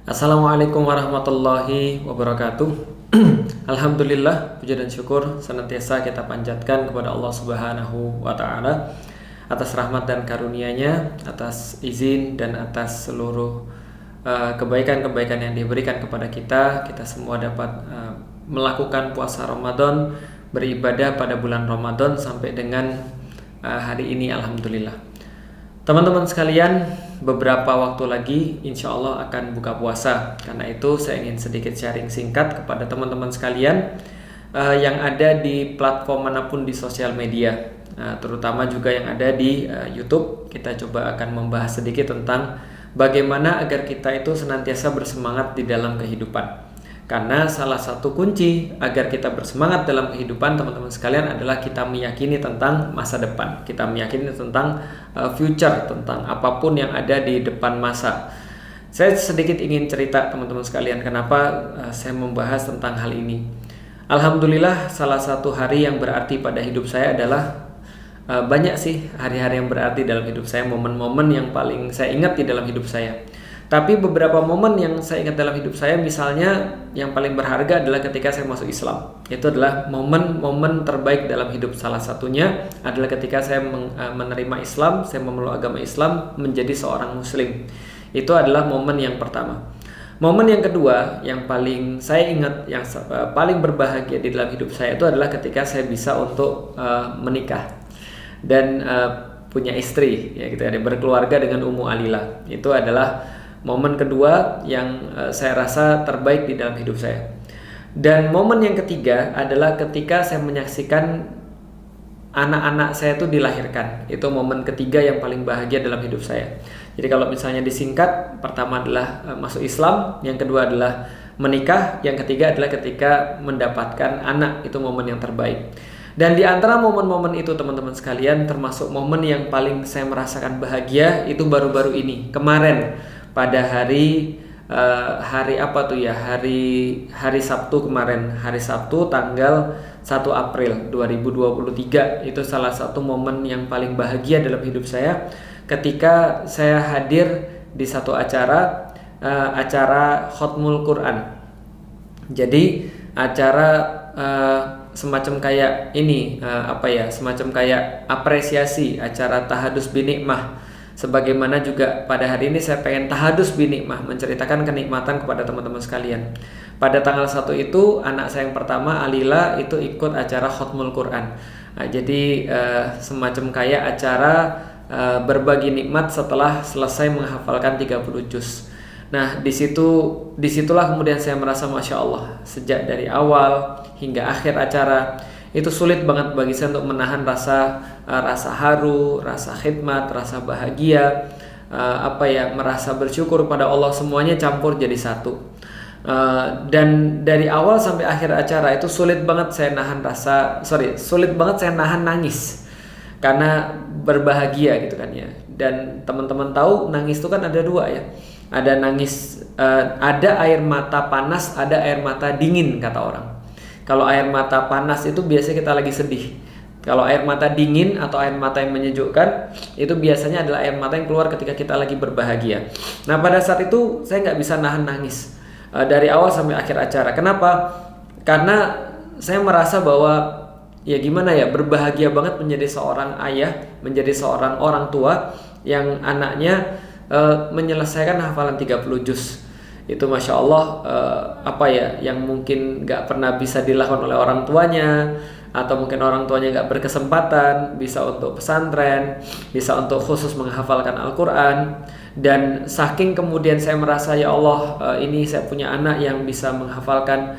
Assalamualaikum warahmatullahi wabarakatuh. Alhamdulillah, puji dan syukur senantiasa kita panjatkan kepada Allah Subhanahu wa taala atas rahmat dan karunia-Nya, atas izin dan atas seluruh kebaikan-kebaikan yang diberikan kepada kita. Kita semua dapat melakukan puasa Ramadan, beribadah pada bulan Ramadan sampai dengan hari ini, alhamdulillah. Teman-teman sekalian, beberapa waktu lagi insya Allah akan buka puasa. Karena itu saya ingin sedikit sharing singkat kepada teman-teman sekalian yang ada di platform manapun di sosial media, terutama juga yang ada di YouTube. Kita coba akan membahas sedikit tentang bagaimana agar kita itu senantiasa bersemangat di dalam kehidupan. Karena salah satu kunci agar kita bersemangat dalam kehidupan, teman-teman sekalian, adalah kita meyakini tentang masa depan. Kita meyakini tentang future, tentang apapun yang ada di depan masa. Saya sedikit ingin cerita teman-teman sekalian kenapa saya membahas tentang hal ini. Alhamdulillah, salah satu hari yang berarti pada hidup saya adalah banyak sih hari-hari yang berarti dalam hidup saya, momen-momen yang paling saya ingat di dalam hidup saya. Tapi beberapa momen yang saya ingat dalam hidup saya, misalnya yang paling berharga adalah ketika saya masuk Islam. Itu adalah momen-momen terbaik dalam hidup. Salah satunya adalah ketika saya menerima Islam, saya memeluk agama Islam, menjadi seorang Muslim. Itu adalah momen yang pertama. Momen yang kedua yang paling saya ingat, yang paling berbahagia di dalam hidup saya, itu adalah ketika saya bisa untuk menikah dan punya istri, ya gitu ya, berkeluarga dengan Ummu Alila. Itu adalah momen kedua yang saya rasa terbaik di dalam hidup saya. Dan momen yang ketiga adalah ketika saya menyaksikan anak-anak saya itu dilahirkan. Itu momen ketiga yang paling bahagia dalam hidup saya. Jadi kalau misalnya disingkat, pertama adalah masuk Islam, yang kedua adalah menikah, yang ketiga adalah ketika mendapatkan anak. Itu momen yang terbaik. Dan di antara momen-momen itu, teman-teman sekalian, termasuk momen yang paling saya merasakan bahagia itu baru-baru ini, kemarin, pada hari apa tuh ya, hari Sabtu kemarin, hari Sabtu tanggal 1 April 2023. Itu salah satu momen yang paling bahagia dalam hidup saya ketika saya hadir di satu acara Khatmul Quran. Jadi acara semacam kayak ini, semacam kayak apresiasi, acara tahadus binikmah. Sebagaimana juga pada hari ini saya pengen tahadus binikmah, menceritakan kenikmatan kepada teman-teman sekalian. Pada tanggal 1 itu anak saya yang pertama, Alila, itu ikut acara Khatmul Quran. Jadi semacam kayak acara berbagi nikmat setelah selesai menghafalkan 30 juz. Nah, disitulah kemudian saya merasa Masya Allah, sejak dari awal hingga akhir acara itu sulit banget bagi saya untuk menahan rasa haru, rasa khidmat, rasa bahagia, merasa bersyukur pada Allah, semuanya campur jadi satu. Dan dari awal sampai akhir acara itu sulit banget saya nahan nangis karena berbahagia gitu kan ya. Dan teman-teman tahu nangis itu kan ada dua ya. Ada nangis, ada air mata panas, ada air mata dingin kata orang. Kalau air mata panas itu biasanya kita lagi sedih. Kalau air mata dingin atau air mata yang menyejukkan, itu biasanya adalah air mata yang keluar ketika kita lagi berbahagia. Nah, pada saat itu saya nggak bisa nahan nangis dari awal sampai akhir acara. Kenapa? Karena saya merasa bahwa ya gimana ya, berbahagia banget menjadi seorang ayah, menjadi seorang orang tua yang anaknya menyelesaikan hafalan 30 juz. Itu Masya Allah, yang mungkin gak pernah bisa dilakukan oleh orang tuanya, atau mungkin orang tuanya gak berkesempatan bisa untuk pesantren, bisa untuk khusus menghafalkan Al-Quran. Dan saking kemudian saya merasa, ya Allah, ini saya punya anak yang bisa menghafalkan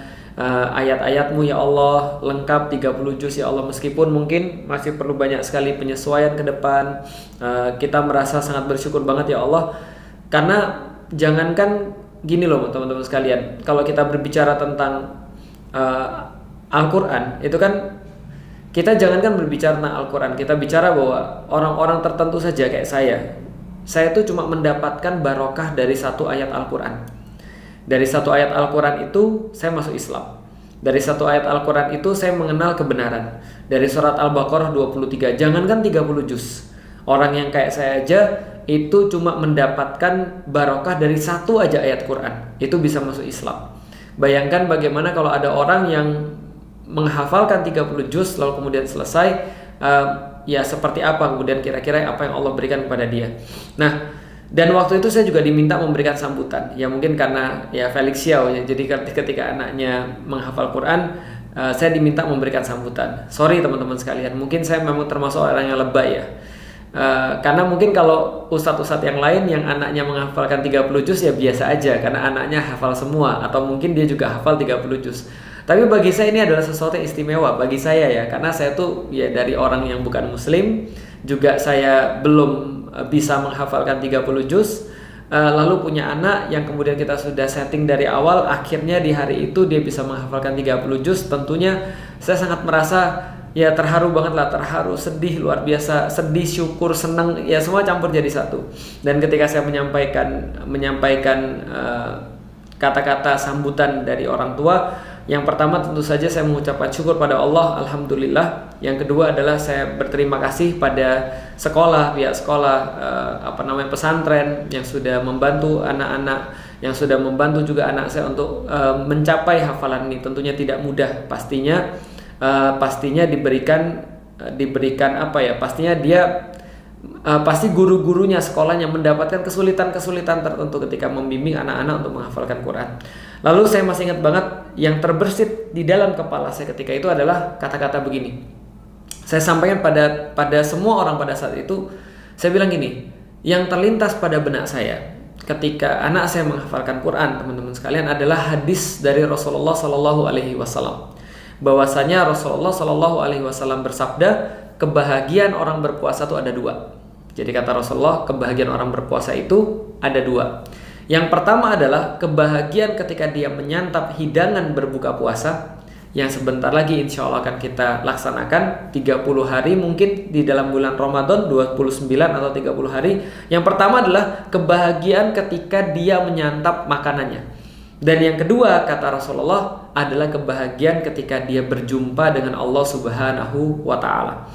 ayat-ayat-Mu ya Allah, lengkap 30 juz ya Allah. Meskipun mungkin masih perlu banyak sekali penyesuaian ke depan, kita merasa sangat bersyukur banget ya Allah. Karena jangankan gini loh teman-teman sekalian, kalau kita berbicara tentang Al-Quran, itu kan kita jangankan berbicara tentang Al-Quran, kita bicara bahwa orang-orang tertentu saja kayak saya tuh cuma mendapatkan barokah dari satu ayat Al-Quran. Dari satu ayat Al-Quran itu saya masuk Islam. Dari satu ayat Al-Quran itu saya mengenal kebenaran. Dari surat Al-Baqarah 23, jangankan 30 juz. Orang yang kayak saya aja itu cuma mendapatkan barokah dari satu aja ayat Quran, itu bisa masuk Islam. Bayangkan bagaimana kalau ada orang yang menghafalkan 30 juz lalu kemudian selesai, ya seperti apa kemudian kira-kira apa yang Allah berikan kepada dia. Nah, dan waktu itu saya juga diminta memberikan sambutan. Ya mungkin karena ya Felix Xiao ya, jadi ketika anaknya menghafal Quran, saya diminta memberikan sambutan. Sorry teman-teman sekalian, mungkin saya memang termasuk orang yang lebay ya. Karena mungkin kalau ustadz-ustadz yang lain yang anaknya menghafalkan 30 juz ya biasa aja karena anaknya hafal semua, atau mungkin dia juga hafal 30 juz. Tapi bagi saya ini adalah sesuatu yang istimewa bagi saya ya, karena saya tuh ya dari orang yang bukan muslim, juga saya belum bisa menghafalkan 30 juz, lalu punya anak yang kemudian kita sudah setting dari awal, akhirnya di hari itu dia bisa menghafalkan 30 juz. Tentunya saya sangat merasa ya terharu banget lah, terharu, sedih, luar biasa, sedih, syukur, senang, ya semua campur jadi satu. Dan ketika saya menyampaikan kata-kata sambutan dari orang tua, yang pertama tentu saja saya mengucapkan syukur pada Allah, alhamdulillah. Yang kedua adalah saya berterima kasih pada sekolah, pihak sekolah, pesantren yang sudah membantu anak-anak, yang sudah membantu juga anak saya untuk mencapai hafalan ini. Tentunya tidak mudah, pastinya diberikan pastinya dia pasti guru-gurunya sekolahnya mendapatkan kesulitan tertentu ketika membimbing anak-anak untuk menghafalkan Quran. Lalu saya masih ingat banget yang terbersit di dalam kepala saya ketika itu adalah kata-kata begini. Saya sampaikan pada semua orang pada saat itu, saya bilang gini, yang terlintas pada benak saya ketika anak saya menghafalkan Quran, teman-teman sekalian, adalah hadis dari Rasulullah Shallallahu Alaihi Wasallam. Bahwasanya Rasulullah Shallallahu Alaihi Wasallam bersabda, kebahagiaan orang berpuasa itu ada dua. Jadi kata Rasulullah, kebahagiaan orang berpuasa itu ada dua. Yang pertama adalah kebahagiaan ketika dia menyantap hidangan berbuka puasa, yang sebentar lagi insya Allah akan kita laksanakan 30 hari mungkin di dalam bulan Ramadan, 29 atau 30 hari. Yang pertama adalah kebahagiaan ketika dia menyantap makanannya. Dan yang kedua kata Rasulullah adalah kebahagiaan ketika dia berjumpa dengan Allah Subhanahu wa Ta'ala.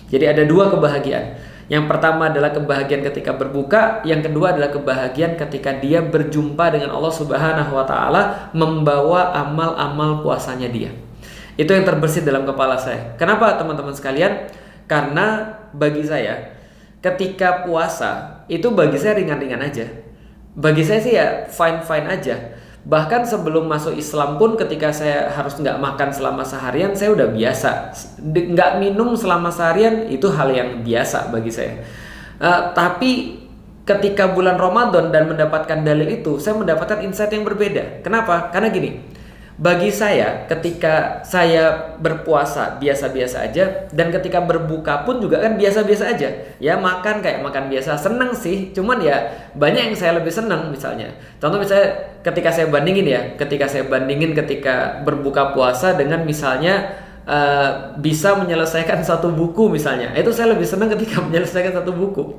Jadi ada dua kebahagiaan. Yang pertama adalah kebahagiaan ketika berbuka, yang kedua adalah kebahagiaan ketika dia berjumpa dengan Allah Subhanahu wa Ta'ala membawa amal-amal puasanya dia. Itu yang terbersit dalam kepala saya. Kenapa teman-teman sekalian? Karena bagi saya ketika puasa itu bagi saya ringan-ringan aja. Bagi saya sih ya fine-fine aja. Bahkan sebelum masuk Islam pun ketika saya harus nggak makan selama seharian, saya udah biasa. Nggak minum selama seharian itu hal yang biasa bagi saya. Tapi ketika bulan Ramadan dan mendapatkan dalil itu, saya mendapatkan insight yang berbeda. Kenapa? Karena gini, bagi saya ketika saya berpuasa biasa-biasa aja, dan ketika berbuka pun juga kan biasa-biasa aja. Ya makan kayak makan biasa, seneng sih, cuman ya banyak yang saya lebih seneng. Misalnya contoh misalnya ketika saya bandingin ketika berbuka puasa dengan misalnya bisa menyelesaikan satu buku misalnya, itu saya lebih senang ketika menyelesaikan satu buku.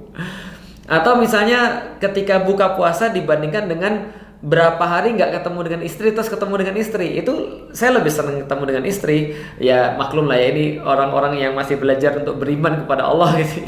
Atau misalnya ketika buka puasa dibandingkan dengan berapa hari nggak ketemu dengan istri terus ketemu dengan istri, itu saya lebih senang ketemu dengan istri. Ya maklum lah ya, ini orang-orang yang masih belajar untuk beriman kepada Allah gitu.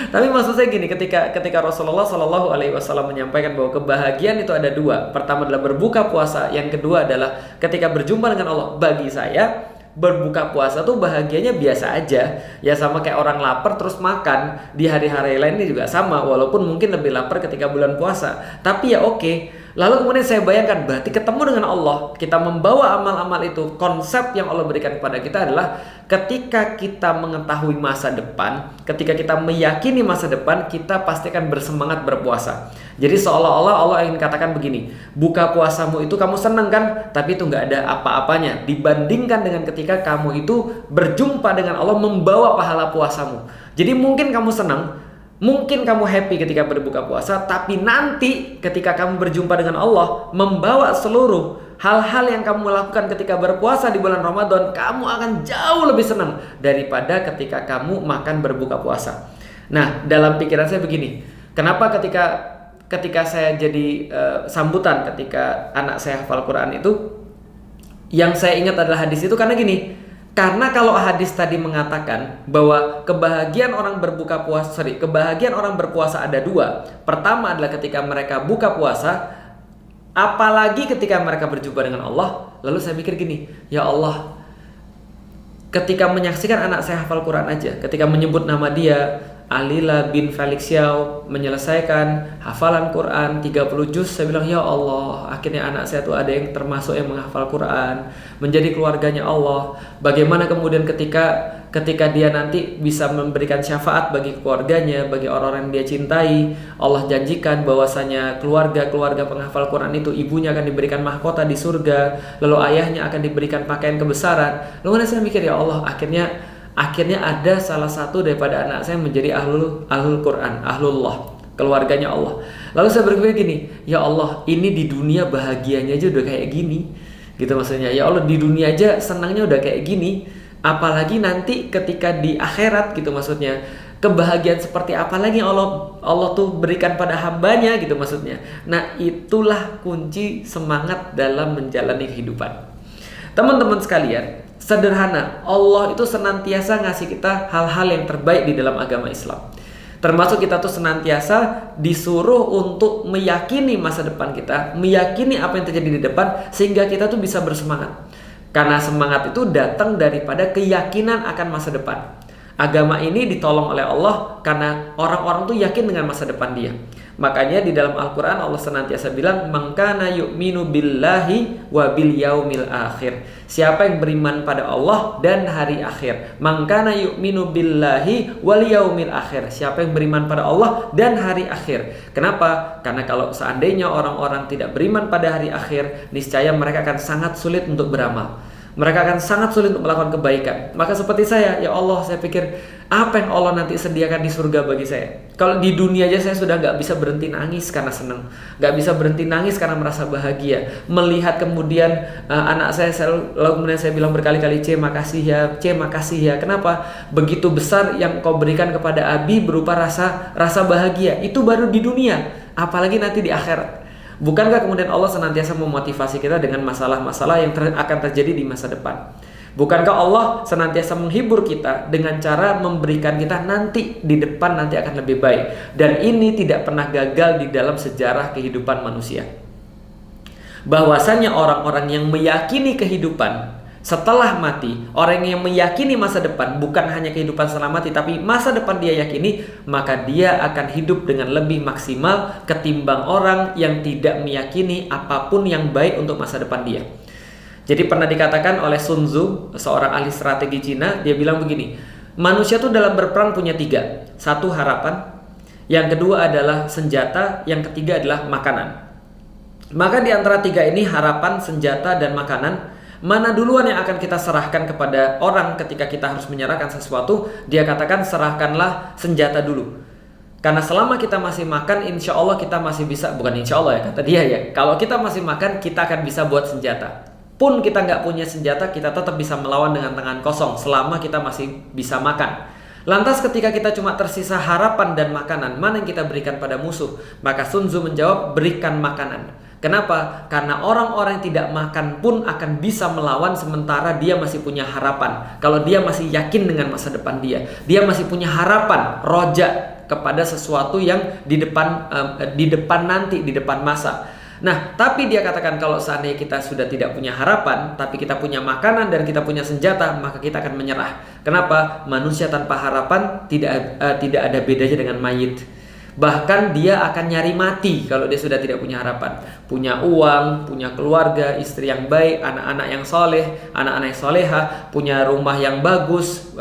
Tapi maksud saya gini, ketika Rasulullah Shallallahu Alaihi Wasallam menyampaikan bahwa kebahagiaan itu ada dua. Pertama adalah berbuka puasa, yang kedua adalah ketika berjumpa dengan Allah. Bagi saya berbuka puasa tuh bahagianya biasa aja, ya sama kayak orang lapar terus makan di hari-hari lain ini juga sama, walaupun mungkin lebih lapar ketika bulan puasa, tapi ya oke. Lalu kemudian saya bayangkan berarti ketemu dengan Allah, kita membawa amal-amal itu. Konsep yang Allah berikan kepada kita adalah ketika kita mengetahui masa depan, ketika kita meyakini masa depan, kita pasti akan bersemangat berpuasa. Jadi seolah-olah Allah ingin katakan begini, buka puasamu itu kamu senang kan, tapi itu nggak ada apa-apanya dibandingkan dengan ketika kamu itu berjumpa dengan Allah membawa pahala puasamu. Jadi mungkin kamu senang, mungkin kamu happy ketika berbuka puasa, tapi nanti ketika kamu berjumpa dengan Allah membawa seluruh hal-hal yang kamu lakukan ketika berpuasa di bulan Ramadan, kamu akan jauh lebih senang daripada ketika kamu makan berbuka puasa. Nah, dalam pikiran saya begini, kenapa ketika saya jadi sambutan ketika anak saya hafal Quran itu, yang saya ingat adalah hadis itu karena gini, Karena kalau hadis tadi mengatakan bahwa kebahagiaan orang berpuasa ada dua. Pertama adalah ketika mereka buka puasa, apalagi ketika mereka berjumpa dengan Allah. Lalu saya mikir gini, ya Allah, ketika menyaksikan anak saya hafal Quran aja, ketika menyebut nama dia, Alila bin Felix Xiao, menyelesaikan hafalan Quran 30 juz, saya bilang, ya Allah, akhirnya anak saya tuh ada yang termasuk yang menghafal Quran, menjadi keluarganya Allah. Bagaimana kemudian ketika dia nanti bisa memberikan syafaat bagi keluarganya, bagi orang-orang yang dia cintai, Allah janjikan bahwasanya keluarga penghafal Quran itu ibunya akan diberikan mahkota di surga, lalu ayahnya akan diberikan pakaian kebesaran. Lalu saya mikir, ya Allah, akhirnya ada salah satu daripada anak saya menjadi ahlul Quran, ahlullah, keluarganya Allah. Lalu saya berpikir gini, ya Allah, ini di dunia bahagianya aja udah kayak gini, gitu maksudnya. Ya Allah, di dunia aja senangnya udah kayak gini, apalagi nanti ketika di akhirat, gitu maksudnya. Kebahagiaan seperti apa lagi yang Allah tuh berikan pada hambanya, gitu maksudnya. Nah, itulah kunci semangat dalam menjalani kehidupan. Teman-teman sekalian, sederhana, Allah itu senantiasa ngasih kita hal-hal yang terbaik di dalam agama Islam. Termasuk kita tuh senantiasa disuruh untuk meyakini masa depan kita, meyakini apa yang terjadi di depan, sehingga kita tuh bisa bersemangat. Karena semangat itu datang daripada keyakinan akan masa depan. Agama ini ditolong oleh Allah karena orang-orang tuh yakin dengan masa depan dia. Makanya di dalam Al-Quran Allah senantiasa bilang, "Man kana yu'minu billahi wa bil yaumil akhir." Siapa yang beriman pada Allah dan hari akhir. Man kana yu'minu billahi wal yaumil akhir. Siapa yang beriman pada Allah dan hari akhir. Kenapa? Karena kalau seandainya orang-orang tidak beriman pada hari akhir, niscaya mereka akan sangat sulit untuk beramal. Mereka akan sangat sulit untuk melakukan kebaikan. Maka seperti saya, ya Allah, saya pikir apa yang Allah nanti sediakan di surga bagi saya. Kalau di dunia aja saya sudah gak bisa berhenti nangis karena senang, gak bisa berhenti nangis karena merasa bahagia. Melihat kemudian anak saya, lalu kemudian saya bilang berkali-kali, C makasih ya. Kenapa? Begitu besar yang kau berikan kepada Abi berupa rasa bahagia. Itu baru di dunia, apalagi nanti di akhirat. Bukankah kemudian Allah senantiasa memotivasi kita dengan masalah-masalah yang akan terjadi di masa depan? Bukankah Allah senantiasa menghibur kita dengan cara memberikan kita nanti di depan nanti akan lebih baik? Dan ini tidak pernah gagal di dalam sejarah kehidupan manusia. Bahwasanya orang-orang yang meyakini kehidupan setelah mati, orang yang meyakini masa depan, bukan hanya kehidupan setelah mati, tapi masa depan dia yakini, maka dia akan hidup dengan lebih maksimal ketimbang orang yang tidak meyakini apapun yang baik untuk masa depan dia. Jadi pernah dikatakan oleh Sun Tzu, seorang ahli strategi Cina, dia bilang begini, manusia tuh dalam berperang punya 3. Satu, harapan. Yang kedua adalah senjata. Yang ketiga adalah makanan. Maka di antara 3 ini, harapan, senjata, dan makanan, mana duluan yang akan kita serahkan kepada orang ketika kita harus menyerahkan sesuatu? Dia katakan, serahkanlah senjata dulu. Karena selama kita masih makan, insya Allah kita masih bisa, bukan insya Allah ya, kata dia ya, kalau kita masih makan, kita akan bisa buat senjata. Pun kita nggak punya senjata, kita tetap bisa melawan dengan tangan kosong selama kita masih bisa makan. Lantas ketika kita cuma tersisa harapan dan makanan, mana yang kita berikan pada musuh? Maka Sun Tzu menjawab, berikan makanan. Kenapa? Karena orang-orang yang tidak makan pun akan bisa melawan sementara dia masih punya harapan. Kalau dia masih yakin dengan masa depan dia masih punya harapan, roja kepada sesuatu yang di depan nanti, di depan masa. Nah, tapi dia katakan kalau seandainya kita sudah tidak punya harapan, tapi kita punya makanan dan kita punya senjata, maka kita akan menyerah. Kenapa? Manusia tanpa harapan tidak ada bedanya dengan mayit. Bahkan dia akan nyari mati kalau dia sudah tidak punya harapan. Punya uang, punya keluarga, istri yang baik, anak-anak yang soleh, anak-anak yang soleha, punya rumah yang bagus,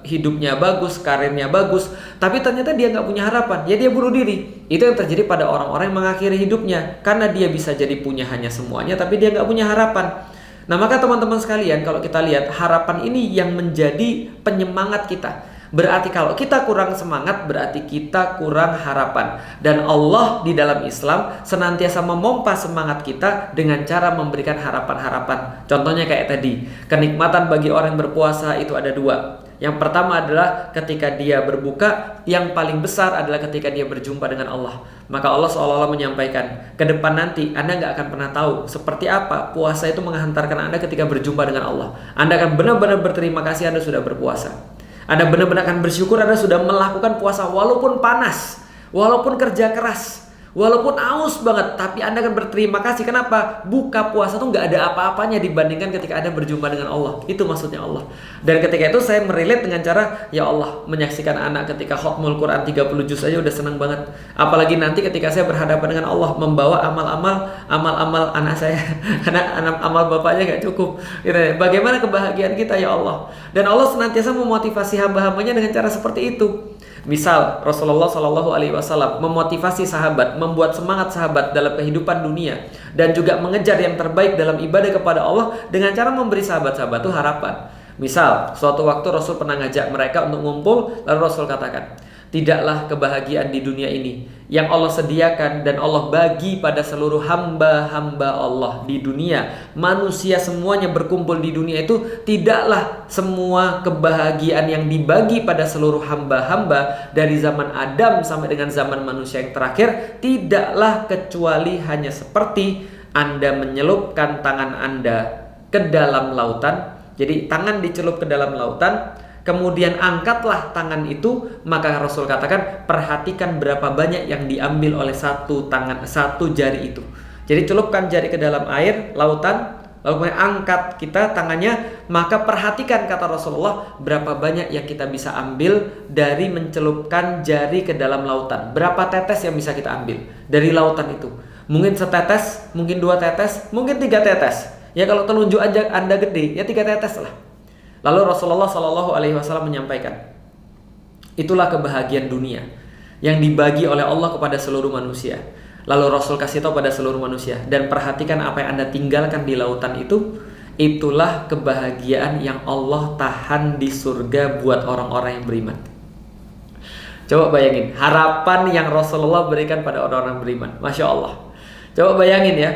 hidupnya bagus, karirnya bagus, tapi ternyata dia nggak punya harapan, ya dia bunuh diri. Itu yang terjadi pada orang-orang yang mengakhiri hidupnya, karena dia bisa jadi punya hanya semuanya, tapi dia nggak punya harapan. Nah, maka teman-teman sekalian, kalau kita lihat harapan ini yang menjadi penyemangat kita. Berarti kalau kita kurang semangat, berarti kita kurang harapan. Dan Allah di dalam Islam senantiasa memompa semangat kita dengan cara memberikan harapan-harapan. Contohnya kayak tadi, kenikmatan bagi orang yang berpuasa itu ada 2. Yang pertama adalah ketika dia berbuka, yang paling besar adalah ketika dia berjumpa dengan Allah. Maka Allah seolah-olah menyampaikan, ke depan nanti Anda nggak akan pernah tahu seperti apa puasa itu menghantarkan Anda ketika berjumpa dengan Allah. Anda akan benar-benar berterima kasih Anda sudah berpuasa. Anda benar-benar akan bersyukur Anda sudah melakukan puasa walaupun panas, walaupun kerja keras, walaupun aus banget, tapi Anda akan berterima kasih. Kenapa? Buka puasa tuh nggak ada apa-apanya dibandingkan ketika Anda berjumpa dengan Allah. Itu maksudnya Allah. Dan ketika itu saya merelate dengan cara, ya Allah, menyaksikan anak ketika khatmul Quran 30 juz aja udah senang banget. Apalagi nanti ketika saya berhadapan dengan Allah, membawa amal-amal anak saya, amal bapaknya nggak cukup. Bagaimana kebahagiaan kita ya Allah? Dan Allah senantiasa memotivasi hamba-hambanya dengan cara seperti itu. Misal Rasulullah Shallallahu Alaihi Wasallam memotivasi sahabat, membuat semangat sahabat dalam kehidupan dunia, dan juga mengejar yang terbaik dalam ibadah kepada Allah dengan cara memberi sahabat-sahabat itu harapan. Misal suatu waktu Rasul pernah ngajak mereka untuk ngumpul, lalu Rasul katakan, tidaklah kebahagiaan di dunia ini yang Allah sediakan dan Allah bagi pada seluruh hamba-hamba Allah di dunia. Manusia semuanya berkumpul di dunia itu, tidaklah semua kebahagiaan yang dibagi pada seluruh hamba-hamba dari zaman Adam sampai dengan zaman manusia yang terakhir, tidaklah kecuali hanya seperti Anda menyelupkan tangan Anda ke dalam lautan. Jadi tangan dicelup ke dalam lautan, kemudian angkatlah tangan itu, maka Rasul katakan perhatikan berapa banyak yang diambil oleh satu jari itu. Jadi celupkan jari ke dalam air lautan, lalu kemudian angkat kita tangannya, maka perhatikan kata Rasulullah berapa banyak yang kita bisa ambil dari mencelupkan jari ke dalam lautan. Berapa tetes yang bisa kita ambil dari lautan itu? Mungkin setetes, mungkin 2 tetes, mungkin 3 tetes. Ya kalau telunjuk aja Anda gede, ya 3 tetes lah. Lalu Rasulullah Shallallahu Alaihi Wasallam menyampaikan, itulah kebahagiaan dunia yang dibagi oleh Allah kepada seluruh manusia. Lalu Rasul kasih tahu pada seluruh manusia, dan perhatikan apa yang Anda tinggalkan di lautan itu, itulah kebahagiaan yang Allah tahan di surga buat orang-orang yang beriman. Coba bayangin harapan yang Rasulullah berikan pada orang-orang beriman. Masya Allah. Coba bayangin ya.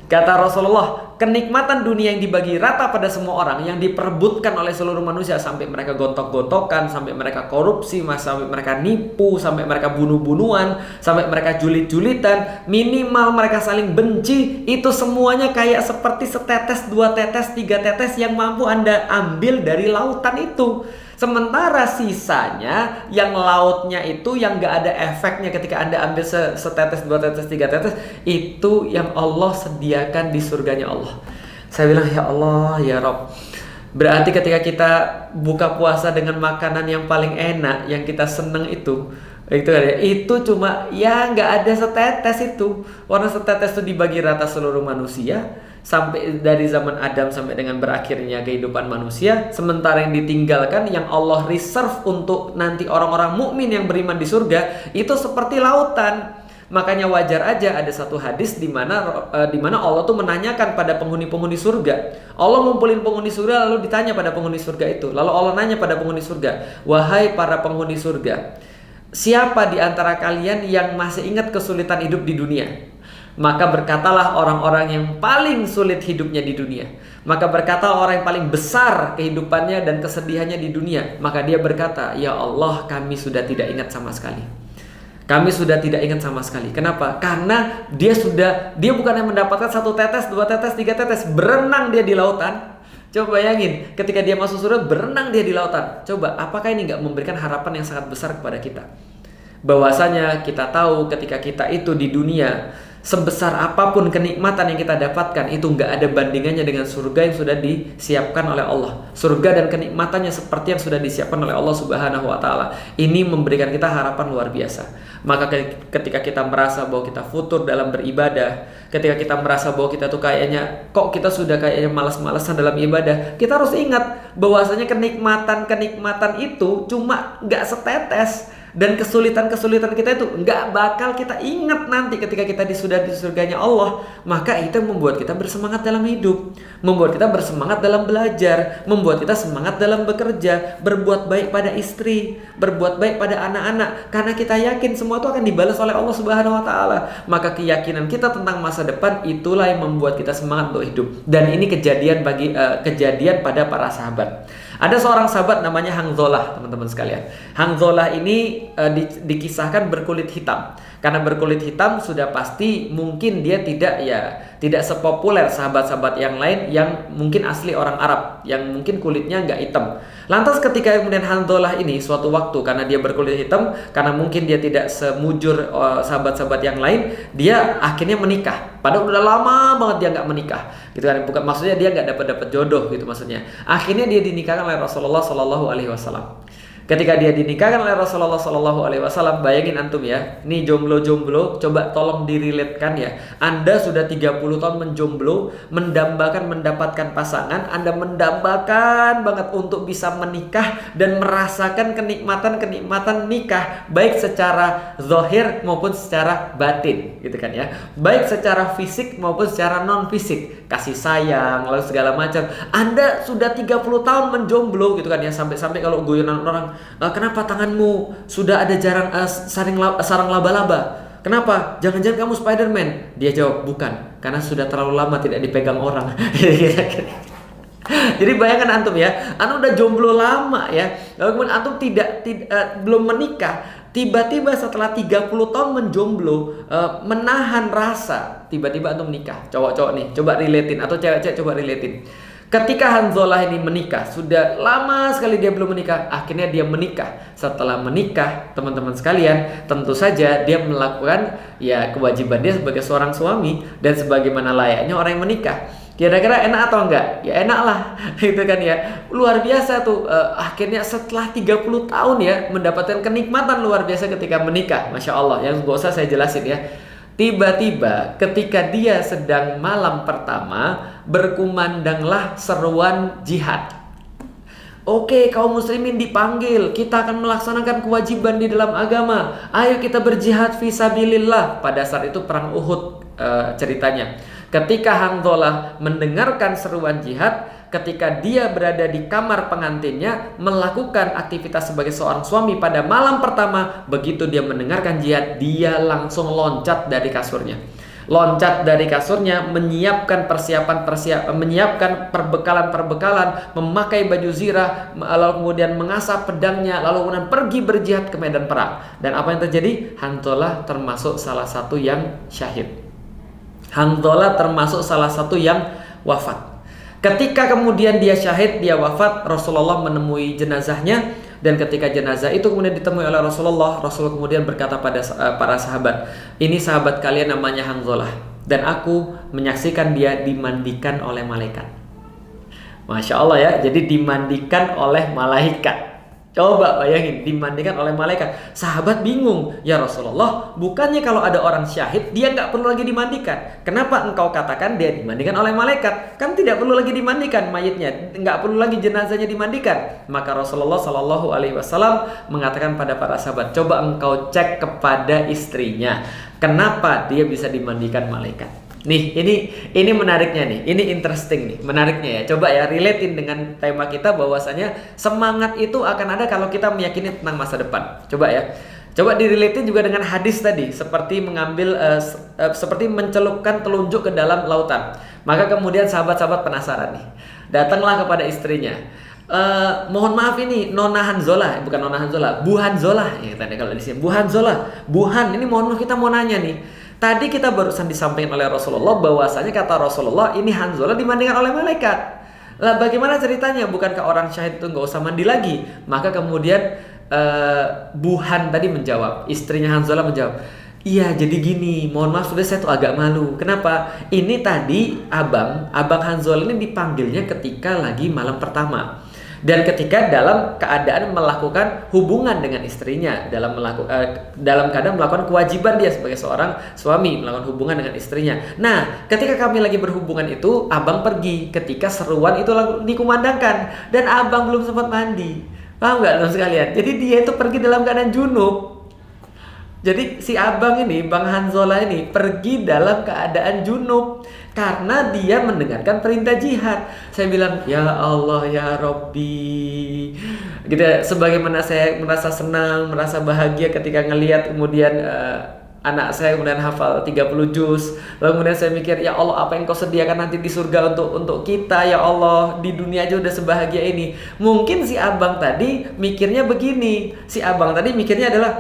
Kata Rasulullah, kenikmatan dunia yang dibagi rata pada semua orang, yang diperebutkan oleh seluruh manusia, sampai mereka gontok-gontokan, sampai mereka korupsi, sampai mereka nipu, sampai mereka bunuh-bunuhan, sampai mereka julit-julitan, minimal mereka saling benci, itu semuanya kayak seperti setetes, 2 tetes, 3 tetes yang mampu Anda ambil dari lautan itu. Sementara sisanya yang lautnya itu yang gak ada efeknya ketika Anda ambil setetes, 2 tetes, 3 tetes, itu yang Allah sediakan di surganya Allah. Saya bilang ya Allah ya Rob, berarti ketika kita buka puasa dengan makanan yang paling enak, yang kita seneng itu kan ya, itu cuma ya gak ada setetes itu. Warna setetes itu dibagi rata seluruh manusia sampai dari zaman Adam sampai dengan berakhirnya kehidupan manusia. Sementara yang ditinggalkan, yang Allah reserve untuk nanti orang-orang mukmin yang beriman di surga, itu seperti lautan. Makanya wajar aja ada satu hadis di mana Allah tuh menanyakan pada penghuni-penghuni surga. Allah ngumpulin penghuni surga lalu ditanya pada penghuni surga itu. Lalu Allah nanya pada penghuni surga, wahai para penghuni surga, siapa di antara kalian yang masih ingat kesulitan hidup di dunia? Maka berkatalah orang-orang yang paling sulit hidupnya di dunia. Maka berkata orang yang paling besar kehidupannya dan kesedihannya di dunia. Maka dia berkata, ya Allah, kami sudah tidak ingat sama sekali. Kami sudah tidak ingat sama sekali. Kenapa? Karena dia bukan yang mendapatkan 1 tetes, 2 tetes, 3 tetes, berenang dia di lautan. Coba bayangin, ketika dia masuk surga, berenang dia di lautan. Coba, apakah ini gak memberikan harapan yang sangat besar kepada kita? Bahwasanya kita tahu ketika kita itu di dunia, sebesar apapun kenikmatan yang kita dapatkan, itu nggak ada bandingannya dengan surga yang sudah disiapkan oleh Allah. Surga dan kenikmatannya seperti yang sudah disiapkan oleh Allah Subhanahu wa Ta'ala. Ini memberikan kita harapan luar biasa. Maka ketika kita merasa bahwa kita futur dalam beribadah, ketika kita merasa bahwa kita tuh kayaknya malas-malasan dalam ibadah, kita harus ingat bahwasanya kenikmatan itu cuma nggak setetes. Dan kesulitan-kesulitan kita itu nggak bakal kita ingat nanti ketika kita sudah di surganya Allah. Maka itu membuat kita bersemangat dalam hidup, membuat kita bersemangat dalam belajar, membuat kita semangat dalam bekerja, berbuat baik pada istri, berbuat baik pada anak-anak. Karena kita yakin semua itu akan dibalas oleh Allah Subhanahu wa Ta'ala. Maka keyakinan kita tentang masa depan itulah yang membuat kita semangat untuk hidup. Dan ini kejadian pada para sahabat. Ada seorang sahabat namanya Hanzalah, teman-teman sekalian. Hanzalah ini dikisahkan berkulit hitam. Karena berkulit hitam sudah pasti mungkin dia tidak sepopuler sahabat-sahabat yang lain yang mungkin asli orang Arab, yang mungkin kulitnya nggak hitam. Lantas ketika kemudian Hanzalah ini suatu waktu karena dia berkulit hitam, karena mungkin dia tidak semujur sahabat-sahabat yang lain, dia akhirnya menikah. Padahal udah lama banget dia nggak menikah, gitu kan? Bukan maksudnya dia nggak dapat jodoh gitu maksudnya. Akhirnya dia dinikahkan oleh Rasulullah Shallallahu Alaihi Wasallam. Ketika dia dinikahkan oleh Rasulullah Shallallahu Alaihi Wasallam, bayangin antum ya, ini jomblo-jomblo, coba tolong diriletkan ya. Anda sudah 30 tahun menjomblo, mendambakan mendapatkan pasangan, Anda mendambakan banget untuk bisa menikah dan merasakan kenikmatan nikah, baik secara zahir maupun secara batin, gitu kan ya. Baik secara fisik maupun secara non fisik, kasih sayang, lalu segala macam. Anda sudah 30 tahun menjomblo, gitu kan ya, sampai-sampai kalau guyonan orang, kenapa tanganmu sudah ada sarang laba-laba? Kenapa? Jangan-jangan kamu Spiderman? Dia jawab, bukan, karena sudah terlalu lama tidak dipegang orang. Jadi bayangkan antum ya, antum udah jomblo lama ya, lalu kemudian antum belum menikah, tiba-tiba setelah 30 tahun menjomblo, menahan rasa, tiba-tiba antum nikah. Cowok-cowok nih, coba relatein, atau cewek-cewek coba relatein. Ketika Hanzalah ini menikah, sudah lama sekali dia belum menikah, akhirnya dia menikah. Setelah menikah, teman-teman sekalian, tentu saja dia melakukan ya kewajiban dia sebagai seorang suami dan sebagaimana layaknya orang yang menikah. Kira-kira enak atau enggak? Ya enak lah, gitu kan ya. Luar biasa tuh, akhirnya setelah 30 tahun ya, mendapatkan kenikmatan luar biasa ketika menikah. Masya Allah, yang gak usah saya jelasin ya. Tiba-tiba ketika dia sedang malam pertama, berkumandanglah seruan jihad. Oke, kaum muslimin dipanggil, kita akan melaksanakan kewajiban di dalam agama. Ayo kita berjihad fisabilillah. Pada saat itu perang Uhud ceritanya. Ketika Hanzalah mendengarkan seruan jihad, ketika dia berada di kamar pengantinnya melakukan aktivitas sebagai seorang suami pada malam pertama, begitu dia mendengarkan jihad, dia langsung loncat dari kasurnya. Menyiapkan menyiapkan perbekalan, memakai baju zirah, lalu kemudian mengasah pedangnya, lalu kemudian pergi berjihad ke medan perang. Dan apa yang terjadi? Hanzalah termasuk salah satu yang syahid. Hanzalah termasuk salah satu yang wafat. Ketika kemudian dia syahid, dia wafat, Rasulullah menemui jenazahnya, dan ketika jenazah itu kemudian ditemui oleh Rasulullah kemudian berkata pada para sahabat, ini sahabat kalian namanya Hanzalah, dan aku menyaksikan dia dimandikan oleh malaikat. Masya Allah ya, jadi dimandikan oleh malaikat. Coba bayangin, dimandikan oleh malaikat. Sahabat bingung, ya Rasulullah, bukannya kalau ada orang syahid dia nggak perlu lagi dimandikan? Kenapa engkau katakan dia dimandikan oleh malaikat? Kan tidak perlu lagi dimandikan mayitnya, nggak perlu lagi jenazahnya dimandikan. Maka Rasulullah Shallallahu Alaihi Wasallam mengatakan pada para sahabat, coba engkau cek kepada istrinya, kenapa dia bisa dimandikan malaikat? Nih, ini menariknya nih, ini interesting nih, menariknya ya. Coba ya relatein dengan tema kita, bahwasanya semangat itu akan ada kalau kita meyakini tentang masa depan. Coba ya, coba direlatein juga dengan hadis tadi, seperti seperti mencelupkan telunjuk ke dalam lautan. Maka kemudian sahabat-sahabat penasaran nih, datanglah kepada istrinya. Mohon maaf, ini Nona Hanzalah, bukan Nona Hanzalah, Bu Hanzalah ya tadi kalau di sini. Bu Hanzalah, Buhan, ini mohon maaf kita mau nanya nih. Tadi kita barusan disampaikan oleh Rasulullah bahwasanya kata Rasulullah ini Hanzalah dimandikan oleh malaikat. Lah bagaimana ceritanya? Bukankah orang syahid itu nggak usah mandi lagi? Maka kemudian Buhan tadi menjawab, istrinya Hanzalah menjawab, iya jadi gini, mohon maaf sudah saya tuh agak malu. Kenapa? Ini tadi abang Hanzalah ini dipanggilnya ketika lagi malam pertama. Dan ketika dalam keadaan melakukan hubungan dengan istrinya, dalam keadaan melakukan kewajiban dia sebagai seorang suami, melakukan hubungan dengan istrinya. Nah, ketika kami lagi berhubungan itu, abang pergi ketika seruan itu dikumandangkan, dan abang belum sempat mandi. Paham nggak teman sekalian? Jadi dia itu pergi dalam keadaan junub. Jadi si abang ini, Bang Hanzalah ini pergi dalam keadaan junub karena dia mendengarkan perintah jihad. Saya bilang, ya Allah ya Robbi, gitu. Sebagaimana saya merasa senang, merasa bahagia ketika ngelihat kemudian anak saya kemudian hafal 30 juz. Lalu kemudian saya mikir, ya Allah, apa yang kau sediakan nanti di surga untuk kita, ya Allah, di dunia aja udah sebahagia ini. Mungkin si abang tadi mikirnya begini, si abang tadi mikirnya adalah,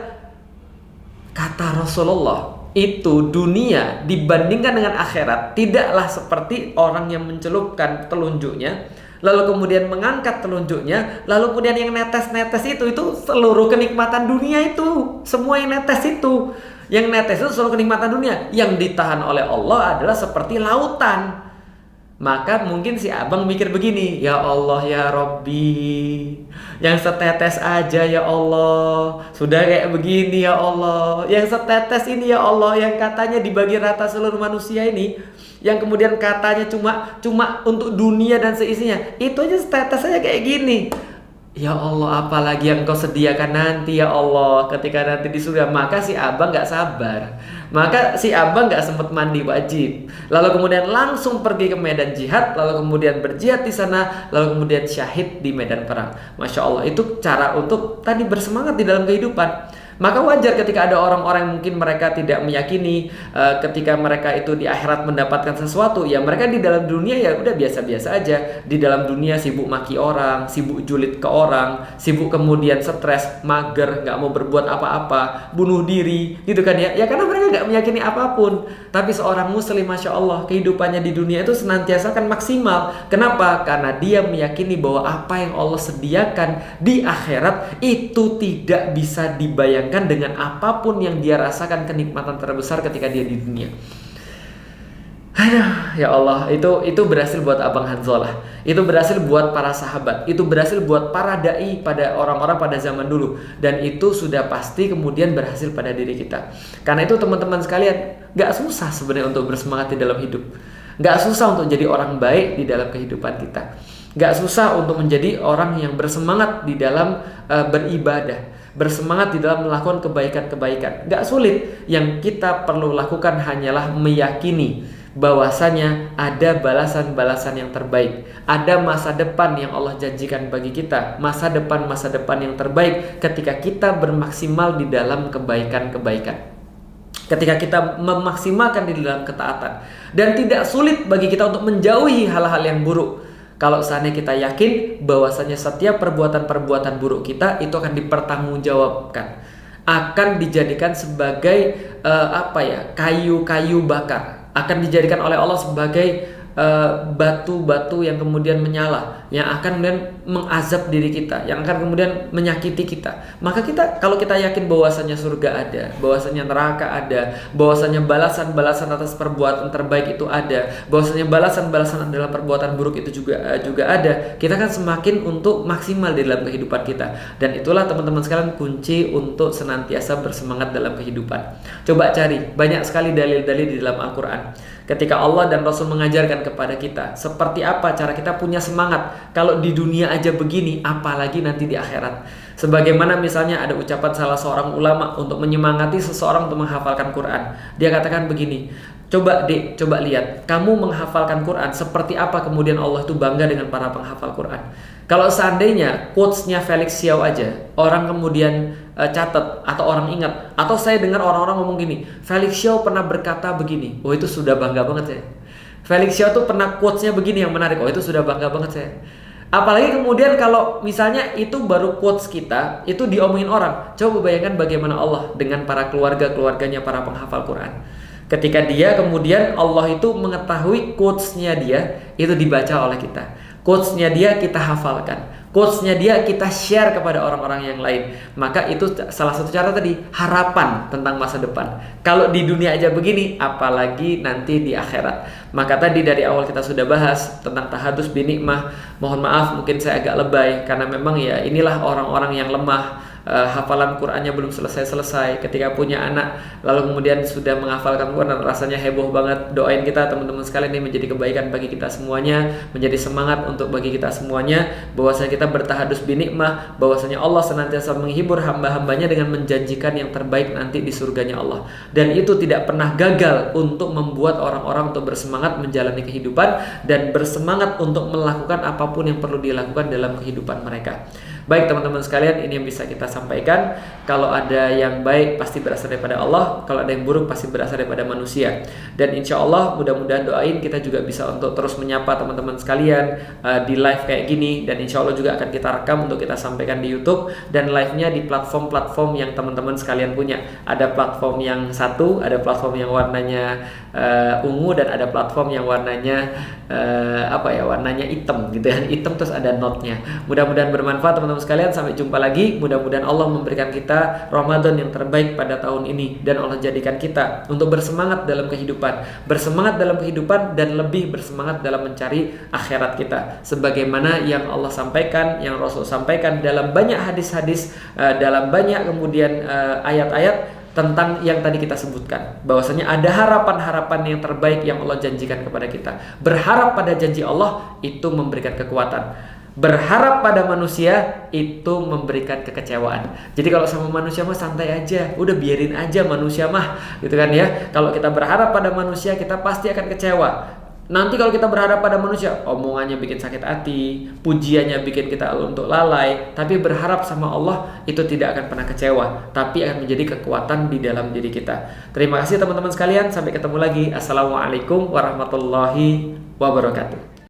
kata Rasulullah, itu dunia dibandingkan dengan akhirat tidaklah seperti orang yang mencelupkan telunjuknya, lalu kemudian mengangkat telunjuknya, lalu kemudian yang netes-netes itu seluruh kenikmatan dunia itu, semua yang netes itu. Yang netes itu seluruh kenikmatan dunia. Yang ditahan oleh Allah adalah seperti lautan. Maka mungkin si abang mikir begini, ya Allah ya Rabbi, yang setetes aja ya Allah, sudah kayak begini ya Allah, yang setetes ini ya Allah, yang katanya dibagi rata seluruh manusia ini, yang kemudian katanya cuma untuk dunia dan seisinya, itu aja setetes aja kayak gini. Ya Allah, apalagi yang kau sediakan nanti ya Allah ketika nanti di surga. Maka si abang gak sabar, maka si abang gak sempat mandi wajib, lalu kemudian langsung pergi ke medan jihad, lalu kemudian berjihad di sana, lalu kemudian syahid di medan perang. Masya Allah, itu cara untuk tadi bersemangat di dalam kehidupan. Maka wajar ketika ada orang-orang yang mungkin mereka tidak meyakini ketika mereka itu di akhirat mendapatkan sesuatu, ya mereka di dalam dunia ya udah biasa-biasa aja. Di dalam dunia sibuk maki orang, sibuk julid ke orang, sibuk kemudian stres, mager, gak mau berbuat apa-apa, bunuh diri gitu kan ya. Ya karena mereka gak meyakini apapun. Tapi seorang muslim, Masya Allah, kehidupannya di dunia itu senantiasa kan maksimal. Kenapa? Karena dia meyakini bahwa apa yang Allah sediakan di akhirat itu tidak bisa dibayangkan dengan apapun yang dia rasakan kenikmatan terbesar ketika dia di dunia. Aduh, ya Allah, itu berhasil buat Abang Hanzalah, itu berhasil buat para sahabat, itu berhasil buat para dai pada orang-orang pada zaman dulu, dan itu sudah pasti kemudian berhasil pada diri kita. Karena itu teman-teman sekalian, gak susah sebenarnya untuk bersemangat di dalam hidup, gak susah untuk jadi orang baik di dalam kehidupan kita, gak susah untuk menjadi orang yang bersemangat di dalam beribadah, bersemangat di dalam melakukan kebaikan-kebaikan. Gak sulit. Yang kita perlu lakukan hanyalah meyakini bahwasanya ada balasan-balasan yang terbaik, ada masa depan yang Allah janjikan bagi kita, masa depan yang terbaik ketika kita bermaksimal di dalam kebaikan-kebaikan, ketika kita memaksimalkan di dalam ketaatan. Dan tidak sulit bagi kita untuk menjauhi hal-hal yang buruk kalau seandainya kita yakin bahwasanya setiap perbuatan-perbuatan buruk kita itu akan dipertanggungjawabkan, akan dijadikan sebagai kayu-kayu bakar, akan dijadikan oleh Allah sebagai batu-batu yang kemudian menyala, yang akan kemudian mengazab diri kita, yang akan kemudian menyakiti kita. Maka kalau kita yakin bahwasanya surga ada, bahwasanya neraka ada, bahwasanya balasan-balasan atas perbuatan terbaik itu ada, bahwasanya balasan-balasan adalah perbuatan buruk itu juga ada, kita kan semakin untuk maksimal di dalam kehidupan kita. Dan itulah teman-teman sekalian kunci untuk senantiasa bersemangat dalam kehidupan. Coba cari, banyak sekali dalil-dalil di dalam Al-Quran ketika Allah dan Rasul mengajarkan kepada kita seperti apa cara kita punya semangat. Kalau di dunia aja begini, apalagi nanti di akhirat. Sebagaimana misalnya ada ucapan salah seorang ulama untuk menyemangati seseorang untuk menghafalkan Quran. Dia katakan begini, coba lihat, kamu menghafalkan Quran, seperti apa kemudian Allah itu bangga dengan para penghafal Quran. Kalau seandainya quotes-nya Felix Xiao aja orang kemudian catat atau orang ingat, atau saya dengar orang-orang ngomong gini, Felix Xiao pernah berkata begini, oh itu sudah bangga banget saya. Felix Xiao tuh pernah quotes-nya begini yang menarik, oh itu sudah bangga banget saya. Apalagi kemudian kalau misalnya itu baru quotes kita, itu diomongin orang. Coba bayangkan bagaimana Allah dengan para keluarganya para penghafal Quran. Ketika dia kemudian Allah itu mengetahui quotes-nya dia itu dibaca oleh kita, quotes-nya dia kita hafalkan, quotes-nya dia kita share kepada orang-orang yang lain. Maka itu salah satu cara tadi, harapan tentang masa depan. Kalau di dunia aja begini, apalagi nanti di akhirat. Maka tadi dari awal kita sudah bahas tentang tahadus binikmah. Mohon maaf mungkin saya agak lebay, karena memang ya inilah orang-orang yang lemah, hafalan Qurannya belum selesai. Ketika punya anak lalu kemudian sudah menghafalkan Quran, rasanya heboh banget. Doain kita teman-teman sekalian, ini menjadi kebaikan bagi kita semuanya, menjadi semangat untuk bagi kita semuanya, bahwasanya kita bertahadus binikmah, bahwasanya Allah senantiasa menghibur hamba-hambanya dengan menjanjikan yang terbaik nanti di surganya Allah. Dan itu tidak pernah gagal untuk membuat orang-orang untuk bersemangat menjalani kehidupan dan bersemangat untuk melakukan apapun yang perlu dilakukan dalam kehidupan mereka. Baik teman-teman sekalian, ini yang bisa kita sampaikan. Kalau ada yang baik pasti berasal daripada Allah, kalau ada yang buruk pasti berasal daripada manusia. Dan insya Allah mudah-mudahan doain kita juga bisa untuk terus menyapa teman-teman sekalian di live kayak gini. Dan insya Allah juga akan kita rekam untuk kita sampaikan di YouTube dan live-nya di platform-platform yang teman-teman sekalian punya. Ada platform yang satu, ada platform yang warnanya ungu, dan ada platform yang warnanya warnanya hitam gitu ya, hitam terus ada note-nya. Mudah-mudahan bermanfaat teman-teman sekalian. Sampai jumpa lagi. Mudah-mudahan Allah memberikan kita Ramadan yang terbaik pada tahun ini, dan Allah jadikan kita untuk bersemangat dalam kehidupan, dan lebih bersemangat dalam mencari akhirat kita, sebagaimana yang Allah sampaikan, yang Rasul sampaikan dalam banyak hadis-hadis, dalam banyak kemudian ayat-ayat tentang yang tadi kita sebutkan, bahwasanya ada harapan-harapan yang terbaik yang Allah janjikan kepada kita. Berharap pada janji Allah itu memberikan kekuatan. Berharap pada manusia itu memberikan kekecewaan. Jadi kalau sama manusia mah santai aja, udah biarin aja manusia mah, gitu kan ya. Kalau kita berharap pada manusia, kita pasti akan kecewa. Nanti kalau kita berharap pada manusia, omongannya bikin sakit hati, pujiannya bikin kita untuk lalai. Tapi berharap sama Allah itu tidak akan pernah kecewa, tapi akan menjadi kekuatan di dalam diri kita. Terima kasih teman-teman sekalian, sampai ketemu lagi. Assalamualaikum warahmatullahi wabarakatuh.